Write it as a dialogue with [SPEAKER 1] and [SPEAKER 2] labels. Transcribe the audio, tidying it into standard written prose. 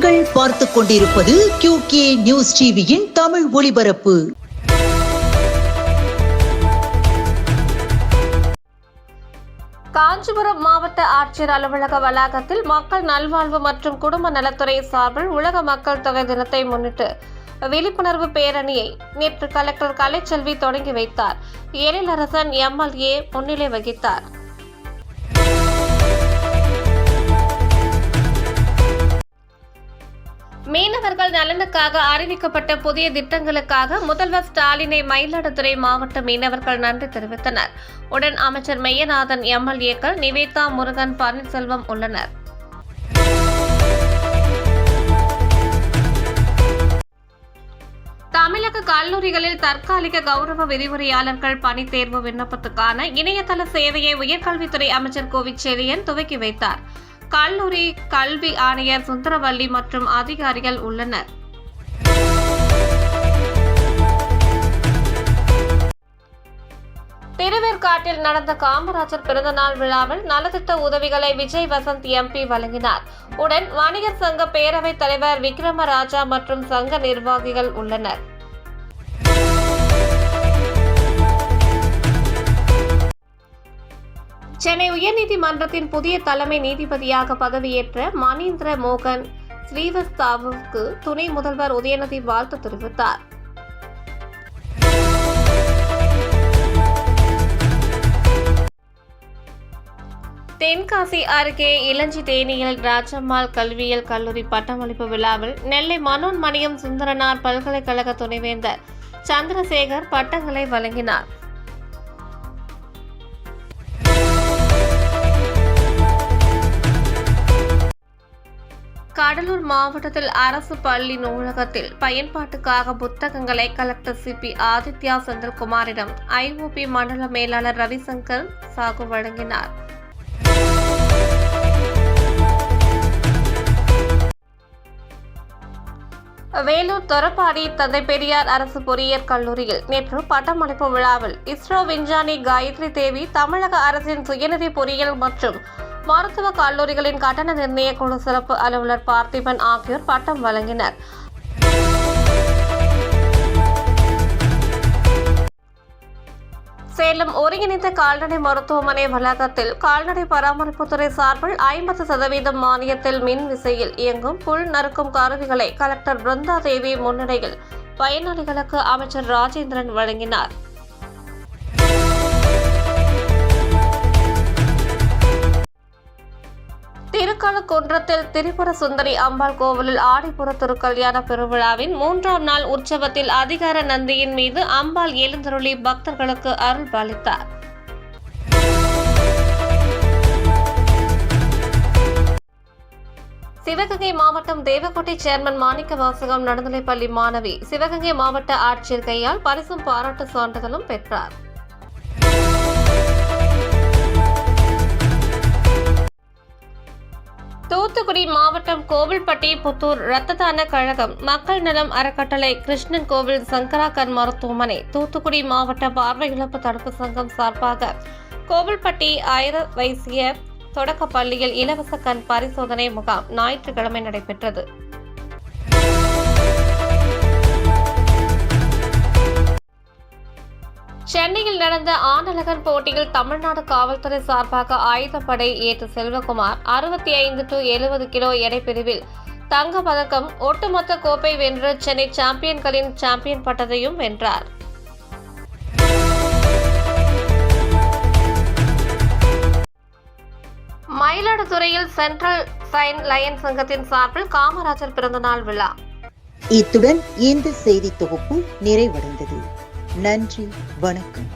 [SPEAKER 1] நீங்கள் பார்த்துக் கொண்டிருப்பது QK நியூஸ் டிவியின் தமிழ் ஒளிபரப்பு.
[SPEAKER 2] காஞ்சிபுரம் மாவட்ட ஆட்சியர் அலுவலக வளாகத்தில் மக்கள் நல்வாழ்வு மற்றும் குடும்ப நலத்துறை சார்பில் உலக மக்கள் தொகை தினத்தை முன்னிட்டு விழிப்புணர்வு பேரணியை நேற்று கலெக்டர் கலைச்செல்வி தொடங்கி வைத்தார். எழிலரசன் MLA முன்னிலை வகித்தார். மீனவர்கள் நலனுக்காக அறிவிக்கப்பட்ட புதிய திட்டங்களுக்காக முதல்வர் ஸ்டாலினை மயிலாடுதுறை மாவட்ட மீனவர்கள் நன்றி தெரிவித்தனர். உடன் அமைச்சர் மெய்யநாதன், MLAக்கள் நிவேதா, முருகன், பன்னீர்செல்வம் உள்ளனர். தமிழக கல்லூரிகளில் தற்காலிக கௌரவ விரிவுரையாளர்கள் பணி தேர்வு விண்ணப்பத்துக்கான இணையதள சேவையை உயர்கல்வித்துறை அமைச்சர் கோவிச்செழியன் துவக்கி வைத்தார். கல்லூரி கல்வி ஆணையர் சுந்தரவல்லி மற்றும் அதிகாரிகள் உள்ளனர். திருவேற்காட்டில் நடந்த காமராஜர் பிறந்தநாள் விழாவில் நலத்திட்ட உதவிகளை விஜய் வசந்த் MP வழங்கினார். உடன் வணிகர் சங்க பேரவைத் தலைவர் விக்ரமராஜா மற்றும் சங்க நிர்வாகிகள் உள்ளனர். சென்னை உயர்நீதிமன்றத்தின் புதிய தலைமை நீதிபதியாக பதவியேற்ற மணீந்திர மோகன் ஸ்ரீவஸ்தாவுக்கு துணை முதல்வர் உதயநிதி வாழ்த்து தெரிவித்தார். தென்காசி அருகே இளஞ்சி தேனியில் ராஜம்மாள் கல்வியியல் கல்லூரி பட்டமளிப்பு விழாவில் நெல்லை மனோன்மணியம் சுந்தரனார் பல்கலைக்கழக துணைவேந்தர் சந்திரசேகர் பட்டங்களை வழங்கினார். கடலூர் மாவட்டத்தில் அரசு பள்ளி நூலகத்தில் பயன்பாட்டுக்காக புத்தகங்களை கலெக்டர் CP ஆதித்யா செந்தில்குமாரிடம் IOP மண்டல மேலாளர் ரவிசங்கர் சாகு வழங்கினார். வேலூர் தொரப்பாடி தந்தை பெரியார் அரசு பொறியியற் கல்லூரியில் நேற்று பட்டமளிப்பு விழாவில் இஸ்ரோ விஞ்ஞானி காயத்ரி தேவி, தமிழக அரசின் சுயநிதி பொறியியல் மற்றும் மருத்துவ கல்லூரிகளின் கட்டண நிர்ணய குழு சிறப்பு அலுவலர் பார்த்திபன் ஆகியோர் பட்டம் வழங்கினர். சேலம் ஒருங்கிணைந்த கால்நடை மருத்துவமனை வளாகத்தில் கால்நடை பராமரிப்புத்துறை சார்பில் 50% மானியத்தில் மின் விசையில் இயங்கும் புல் நறுக்கும் கருவிகளை கலெக்டர் பிருந்தா தேவி முன்னிலையில் பயனாளிகளுக்கு அமைச்சர் ராஜேந்திரன் வழங்கினார். திருக்கழுக்குன்றத்தில் திரிபுர சுந்தரி அம்பாள் கோவிலில் ஆடிப்புற திருக்கல்யாண பெருவிழாவின் 3ஆம் நாள் உற்சவத்தில் அதிகார நந்தியின் மீது அம்பாள் எழுந்தருளி பக்தர்களுக்கு அருள் பாலித்தார். சிவகங்கை மாவட்டம் தேவக்கோட்டை சேர்மன் மாணிக்க வாசகம் நடுநிலைப்பள்ளி மாணவி சிவகங்கை மாவட்ட ஆட்சியர் கையால் பரிசும் பாராட்டு சான்றிதழும் பெற்றார். தூத்துக்குடி மாவட்டம் கோவில்பட்டி புத்தூர் இரத்த தான கழகம், மக்கள் நலம் அறக்கட்டளை, கிருஷ்ணன் கோவில் சங்கரா கண் மருத்துவமனை, தூத்துக்குடி மாவட்ட பார்வை இழப்பு தடுப்பு சங்கம் சார்பாக கோவில்பட்டி ஆயிர வைசிய தொடக்க பள்ளியில் இலவச கண் பரிசோதனை முகாம் ஞாயிற்றுக்கிழமை நடைபெற்றது. சென்னையில் நடந்த ஆணழகன் போட்டியில் தமிழ்நாடு காவல்துறை சார்பாக ஆயுதப்படை ஏற்று செல்வகுமார் 65 to 70 கிலோ எடை பிரிவில் தங்க பதக்கம், ஒட்டுமொத்த கோப்பை வென்று சென்னை சாம்பியன்களின் சாம்பியன் பட்டத்தையும் வென்றார். மயிலாடுதுறையில் சென்ட்ரல் சைன் லயன் சங்கத்தின் சார்பில் காமராஜர் பிறந்தநாள் விழா.
[SPEAKER 1] இத்துடன் இந்த செய்தி தொகுப்பு நிறைவடைந்தது. நன்றி, வணக்கம்.